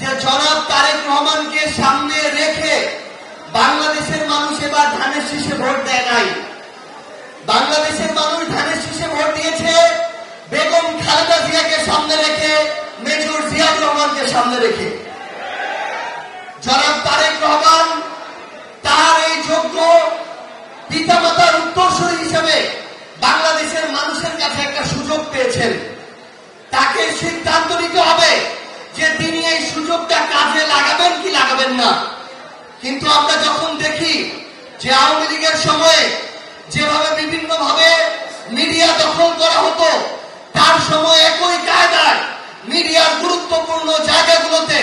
যে জনাব তারেক রহমানকে সামনে রেখে বাংলাদেশের মানুষ এবার ধানের শীষে ভোট দেয় নাই। বাংলাদেশের মানুষ ধানের শীষে ভোট দিয়েছে বেগম খালেদা জিয়াকে সামনে রেখে, মেজর জিয়াউর রহমানকে সামনে রেখে। জনাব তারেক রহমান তার এই যোগ্য পিতামাতার উত্তরসূরি হিসেবে বাংলাদেশের মানুষের কাছে একটা সুযোগ পেয়েছেন। তাকে সিদ্ধান্ত নিতে হবে যে তিনি এই সুযোগটা কাজে লাগাবেন কি লাগাবেন না। কিন্তু আমরা যখন দেখি যে আওয়ামী লীগের সময়ে যেভাবে বিভিন্ন ভাবে মিডিয়া দখল করা হতো, তার সময় একই কায়দায় মিডিয়ার গুরুত্বপূর্ণ জায়গাগুলোতে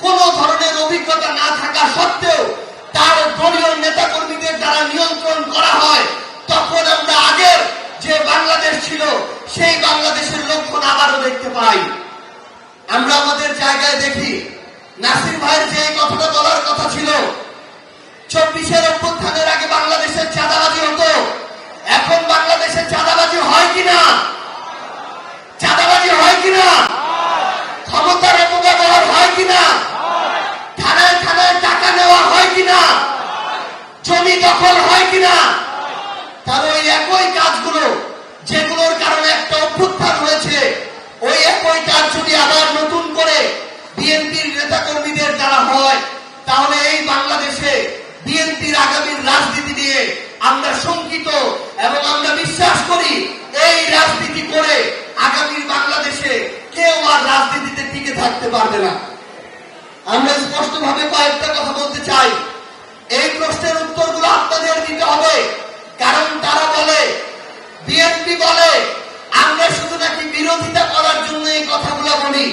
কোন ধরনের অভিজ্ঞতা না থাকা সত্ত্বেও তার দলীয় নেতাকর্মীদের দ্বারা নিয়ন্ত্রণ করা হয়, তখন আমরা আগের যে বাংলাদেশ ছিল সেই বাংলাদেশের লক্ষণ আবারও দেখতে পাই। আমরা আমাদের জায়গায় দেখি নাসির ভাইয়ের যে কথাটা বলার কথা ছিল, 24-এর অভ্যুত্থানের আগে বাংলাদেশের চাঁদাবাজি হতো, এখন বাংলাদেশে চাঁদাবাজি হয় কিনা? চাঁদাবাজি হয় কিনা? ক্ষমতার অপব্যবহার হয় কিনা? থানায় থানায় টাকা নেওয়া হয় কিনা? জমি দখল হয় কিনা? তার ওই একই কাজগুলো যেগুলোর কারণে একটা অভ্যুত্থান হয়েছে, ওই একই কাজ যদি আবার নতুন করে বিএনপির নেতাকর্মীদের দ্বারা হয়, তাহলে এই বাংলাদেশে বিএনপির আগামীর রাজনীতি নিয়ে আমরা শঙ্কিত এবং আমরা বিশ্বাস করি এই রাজনীতি করে আগামীর বাংলাদেশে কেউ আর রাজনীতিতে টিকে থাকতে পারবে না। আমরা স্পষ্টভাবে কয়েকটা কথা বলতে চাই। এই প্রশ্নের উত্তরগুলো আপনাদের দিতে হবে, কারণ তারা বলে, বিএনপি বলে আমরা শুধু নাকি বিরোধিতা করার জন্য এই কথাগুলো বলি,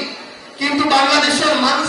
কিন্তু বাংলাদেশের মানুষ